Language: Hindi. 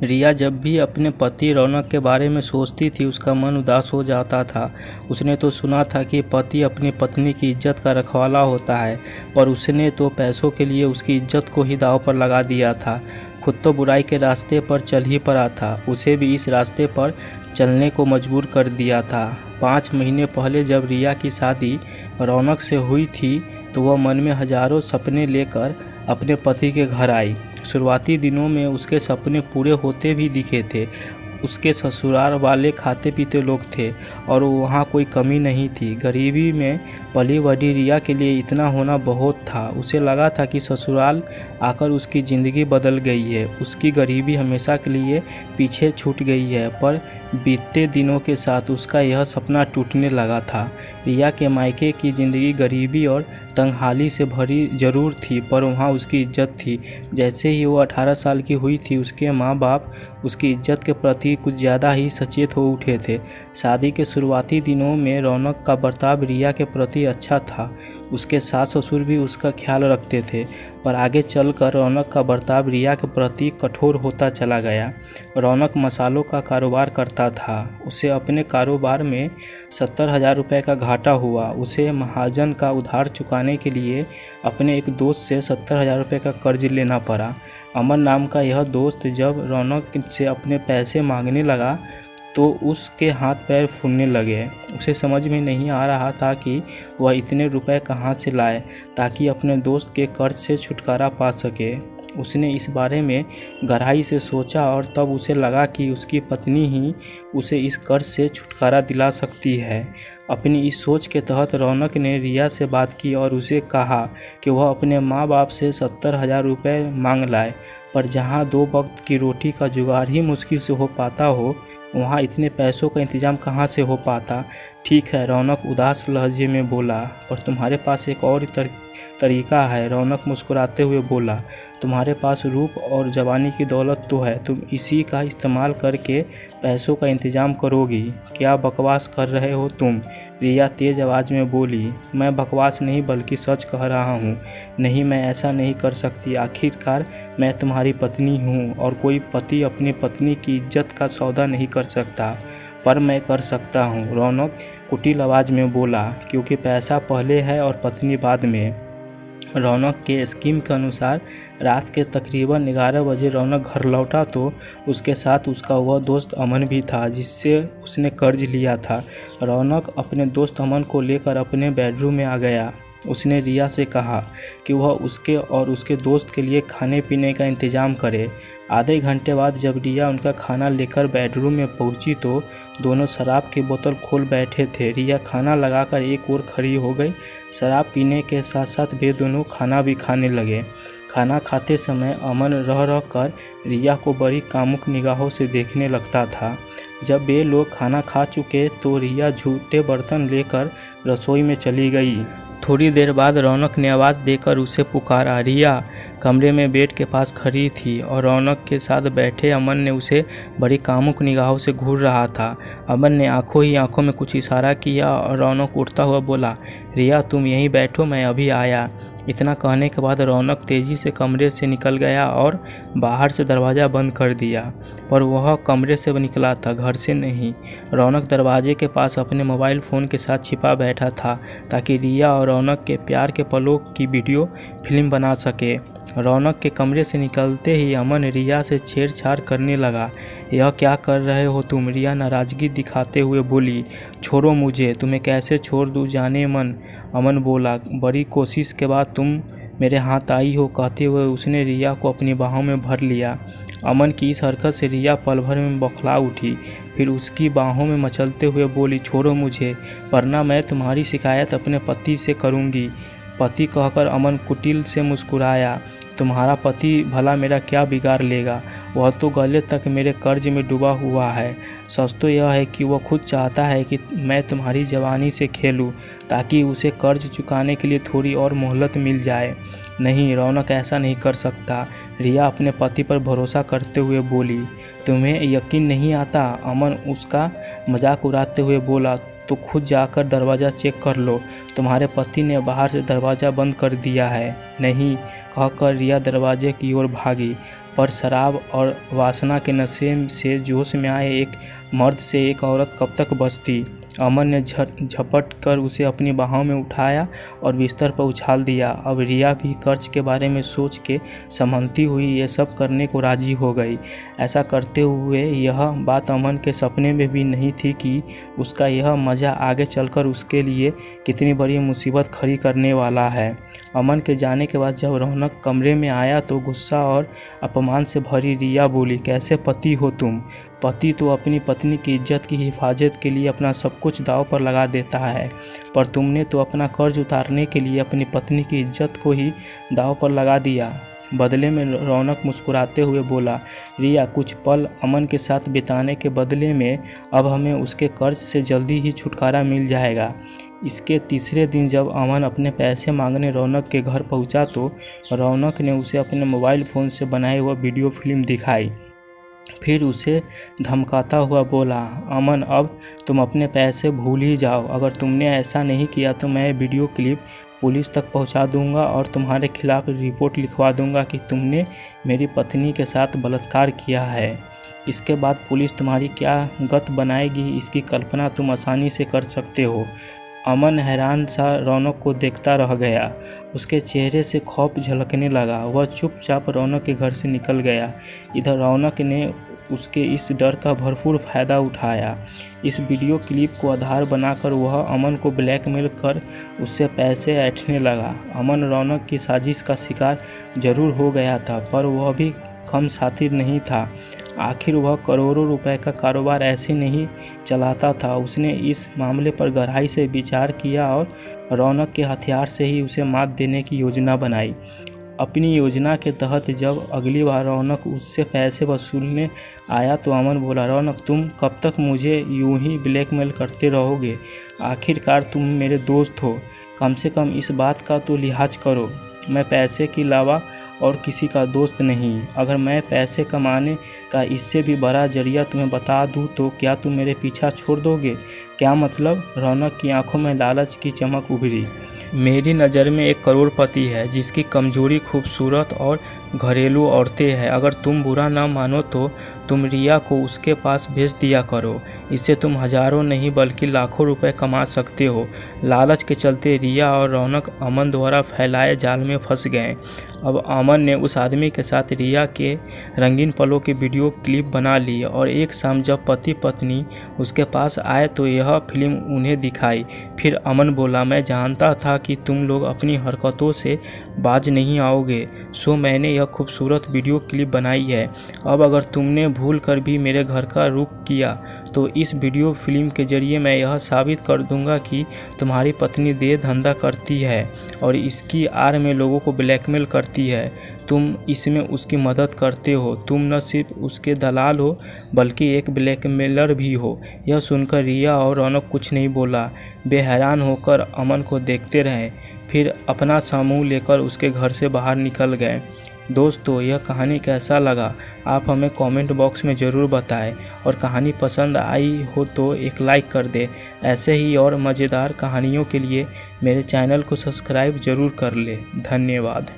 रिया जब भी अपने पति रौनक के बारे में सोचती थी उसका मन उदास हो जाता था। उसने तो सुना था कि पति अपनी पत्नी की इज्जत का रखवाला होता है, पर उसने तो पैसों के लिए उसकी इज्जत को ही दांव पर लगा दिया था। खुद तो बुराई के रास्ते पर चल ही पड़ा था, उसे भी इस रास्ते पर चलने को मजबूर कर दिया था। 5 महीने पहले जब रिया की शादी रौनक से हुई थी तो वह मन में हजारों सपने लेकर अपने पति के घर आई। शुरुआती दिनों में उसके सपने पूरे होते भी दिखे थे। उसके ससुराल वाले खाते पीते लोग थे और वहाँ कोई कमी नहीं थी। गरीबी में पली बड़ी रिया के लिए इतना होना बहुत था। उसे लगा था कि ससुराल आकर उसकी ज़िंदगी बदल गई है, उसकी गरीबी हमेशा के लिए पीछे छूट गई है। पर बीतते दिनों के साथ उसका यह सपना टूटने लगा था। रिया के मायके की ज़िंदगी गरीबी और तंगहाली से भरी ज़रूर थी, पर वहाँ उसकी इज्जत थी। जैसे ही वो 18 साल की हुई थी उसके माँ बाप उसकी इज्जत के प्रति कुछ ज़्यादा ही सचेत हो उठे थे। शादी के शुरुआती दिनों में रौनक का बर्ताव रिया के प्रति अच्छा था। उसके सास ससुर भी उसका ख्याल रखते थे, पर आगे चलकर रौनक का बर्ताव रिया के प्रति कठोर होता चला गया। रौनक मसालों का कारोबार करता था। उसे अपने कारोबार में 70,000 रुपये का घाटा हुआ। उसे महाजन का उधार चुकाने के लिए अपने एक दोस्त से 70,000 रुपये का कर्ज लेना पड़ा। अमन नाम का यह दोस्त जब रौनक से अपने पैसे मांगने लगा तो उसके हाथ पैर फूलने लगे। उसे समझ में नहीं आ रहा था कि वह इतने रुपए कहाँ से लाए ताकि अपने दोस्त के कर्ज से छुटकारा पा सके। उसने इस बारे में गहराई से सोचा और तब उसे लगा कि उसकी पत्नी ही उसे इस कर्ज से छुटकारा दिला सकती है। अपनी इस सोच के तहत रौनक ने रिया से बात की और उसे कहा कि वह अपने माँ बाप से 70,000 रुपये मांग लाए, पर जहाँ 2 वक्त की रोटी का जुगाड़ ही मुश्किल से हो पाता हो, वहाँ इतने पैसों का इंतज़ाम कहाँ से हो पाता। ठीक है, रौनक उदास लहजे में बोला, पर तुम्हारे पास एक और तरीका है। रौनक मुस्कुराते हुए बोला, तुम्हारे पास रूप और जवानी की दौलत तो है, तुम इसी का इस्तेमाल करके पैसों का इंतज़ाम करोगी। क्या बकवास कर रहे हो तुम? रिया तेज़ आवाज़ में बोली, मैं बकवास नहीं बल्कि सच कह रहा हूँ। नहीं, मैं ऐसा नहीं कर सकती। आखिरकार मैं तुम्हारी पत्नी हूँ और कोई पति अपनी पत्नी की इज्जत का सौदा नहीं कर सकता, पर मैं कर सकता हूँ। रौनक कुटिल आवाज़ में बोला, क्योंकि पैसा पहले है और पत्नी बाद में। रौनक के स्कीम के अनुसार रात के तकरीबन 11 बजे रौनक घर लौटा तो उसके साथ उसका वह दोस्त अमन भी था जिससे उसने कर्ज लिया था। रौनक अपने दोस्त अमन को लेकर अपने बेडरूम में आ गया। उसने रिया से कहा कि वह उसके और उसके दोस्त के लिए खाने पीने का इंतज़ाम करे। आधे घंटे बाद जब रिया उनका खाना लेकर बेडरूम में पहुंची तो दोनों शराब की बोतल खोल बैठे थे। रिया खाना लगाकर एक ओर खड़ी हो गई। शराब पीने के साथ साथ वे दोनों खाना भी खाने लगे। खाना खाते समय अमन रह रह कर रिया को बड़ी कामुक निगाहों से देखने लगता था। जब वे लोग खाना खा चुके तो रिया झूठे बर्तन लेकर रसोई में चली गई। थोड़ी देर बाद रौनक ने आवाज़ देकर उसे पुकारा। रिया कमरे में बेड के पास खड़ी थी और रौनक के साथ बैठे अमन ने उसे बड़ी कामुक निगाहों से घूर रहा था। अमन ने आंखों ही आंखों में कुछ इशारा किया और रौनक उठता हुआ बोला, रिया तुम यहीं बैठो, मैं अभी आया। इतना कहने के बाद रौनक तेज़ी से कमरे से निकल गया और बाहर से दरवाज़ा बंद कर दिया, पर वह कमरे से निकला था, घर से नहीं। रौनक दरवाजे के पास अपने मोबाइल फ़ोन के साथ छिपा बैठा था ताकि रिया और रौनक के प्यार के पलों की वीडियो फिल्म बना सके। रौनक के कमरे से निकलते ही अमन रिया से छेड़छाड़ करने लगा। यह क्या कर रहे हो तुम? रिया नाराज़गी दिखाते हुए बोली, छोड़ो मुझे, तुम्हें कैसे छोड़ दूँ जाने मन। अमन बोला, बड़ी कोशिश के बाद तुम मेरे हाथ आई हो। कहते हुए उसने रिया को अपनी बाहों में भर लिया। अमन की इस हरकत से रिया पल भर में बौखला उठी, फिर उसकी बाहों में मचलते हुए बोली, छोड़ो मुझे, वरना मैं तुम्हारी शिकायत अपने पति से करूँगी। पति कहकर अमन कुटिल से मुस्कुराया। तुम्हारा पति भला मेरा क्या बिगाड़ लेगा? वह तो गले तक मेरे कर्ज में डूबा हुआ है। सच तो यह है कि वह खुद चाहता है कि मैं तुम्हारी जवानी से खेलूं ताकि उसे कर्ज चुकाने के लिए थोड़ी और मोहलत मिल जाए। नहीं, रौनक ऐसा नहीं कर सकता। रिया अपने पति पर भरोसा करते हुए बोली। तुम्हें यकीन नहीं आता? अमन उसका मजाक उड़ाते हुए बोला। तो खुद जाकर दरवाज़ा चेक कर लो, तुम्हारे पति ने बाहर से दरवाज़ा बंद कर दिया है। नहीं, कहकर रिया दरवाजे की ओर भागी, पर शराब और वासना के नशे से जोश में आए एक मर्द से एक औरत कब तक बचती। अमन ने झपट कर उसे अपनी बाहों में उठाया और बिस्तर पर उछाल दिया। अब रिया भी कर्ज के बारे में सोच के संभलती हुई ये सब करने को राजी हो गई। ऐसा करते हुए यह बात अमन के सपने में भी नहीं थी कि उसका यह मज़ा आगे चलकर उसके लिए कितनी बड़ी मुसीबत खड़ी करने वाला है। अमन के जाने के बाद जब रौनक कमरे में आया तो गुस्सा और अपमान से भरी रिया बोली, कैसे पति हो तुम? पति तो अपनी पत्नी की इज्जत की हिफाजत के लिए अपना सब कुछ दांव पर लगा देता है, पर तुमने तो अपना कर्ज उतारने के लिए अपनी पत्नी की इज्जत को ही दांव पर लगा दिया। बदले में रौनक मुस्कुराते हुए बोला, रिया, कुछ पल अमन के साथ बिताने के बदले में अब हमें उसके कर्ज से जल्दी ही छुटकारा मिल जाएगा। इसके तीसरे दिन जब अमन अपने पैसे मांगने रौनक के घर पहुंचा तो रौनक ने उसे अपने मोबाइल फ़ोन से बनाई हुआ वीडियो फिल्म दिखाई। फिर उसे धमकाता हुआ बोला, अमन, अब तुम अपने पैसे भूल ही जाओ। अगर तुमने ऐसा नहीं किया तो मैं वीडियो क्लिप पुलिस तक पहुंचा दूंगा और तुम्हारे खिलाफ रिपोर्ट लिखवा दूंगा कि तुमने मेरी पत्नी के साथ बलात्कार किया है। इसके बाद पुलिस तुम्हारी क्या गत बनाएगी, इसकी कल्पना तुम आसानी से कर सकते हो। अमन हैरान सा रौनक को देखता रह गया। उसके चेहरे से खौफ झलकने लगा। वह चुपचाप रौनक के घर से निकल गया। इधर रौनक ने उसके इस डर का भरपूर फ़ायदा उठाया। इस वीडियो क्लिप को आधार बनाकर वह अमन को ब्लैकमेल कर उससे पैसे ऐंठने लगा। अमन रौनक की साजिश का शिकार जरूर हो गया था, पर वह भी कम शातिर नहीं था। आखिर वह करोड़ों रुपए का कारोबार ऐसे नहीं चलाता था। उसने इस मामले पर गहराई से विचार किया और रौनक के हथियार से ही उसे मात देने की योजना बनाई। अपनी योजना के तहत जब अगली बार रौनक उससे पैसे वसूलने आया तो अमन बोला, रौनक, तुम कब तक मुझे यूं ही ब्लैकमेल करते रहोगे? आखिरकार तुम मेरे दोस्त हो, कम से कम इस बात का तो लिहाज करो। मैं पैसे के अलावा और किसी का दोस्त नहीं। अगर मैं पैसे कमाने का इससे भी बड़ा जरिया तुम्हें बता दूं तो क्या तुम मेरे पीछा छोड़ दोगे? क्या मतलब? रौनक की आंखों में लालच की चमक उभरी। मेरी नज़र में एक करोड़पति है जिसकी कमजोरी खूबसूरत और घरेलू औरतें हैं। अगर तुम बुरा ना मानो तो तुम रिया को उसके पास भेज दिया करो। इससे तुम हज़ारों नहीं बल्कि लाखों रुपए कमा सकते हो। लालच के चलते रिया और रौनक अमन द्वारा फैलाए जाल में फंस गए। अब अमन ने उस आदमी के साथ रिया के रंगीन पलों की वीडियो क्लिप बना ली और एक शाम जब पति पत्नी उसके पास आए तो यह फिल्म उन्हें दिखाई। फिर अमन बोला, मैं जानता था कि तुम लोग अपनी हरकतों से बाज नहीं आओगे, सो मैंने यह खूबसूरत वीडियो क्लिप बनाई है। अब अगर तुमने भूल कर भी मेरे घर का रुख किया तो इस वीडियो फिल्म के जरिए मैं यह साबित कर दूंगा कि तुम्हारी पत्नी देह धंधा करती है और इसकी आड़ में लोगों को ब्लैकमेल करती है। तुम इसमें उसकी मदद करते हो। तुम न सिर्फ उसके दलाल हो बल्कि एक ब्लैकमेलर भी हो। यह सुनकर रिया और रौनक कुछ नहीं बोला। वे हैरान होकर अमन को देखते रहे, फिर अपना समूह लेकर उसके घर से बाहर निकल गए। दोस्तों, यह कहानी कैसा लगा आप हमें कमेंट बॉक्स में ज़रूर बताएं और कहानी पसंद आई हो तो एक लाइक कर दें। ऐसे ही और मज़ेदार कहानियों के लिए मेरे चैनल को सब्सक्राइब ज़रूर कर लें। धन्यवाद।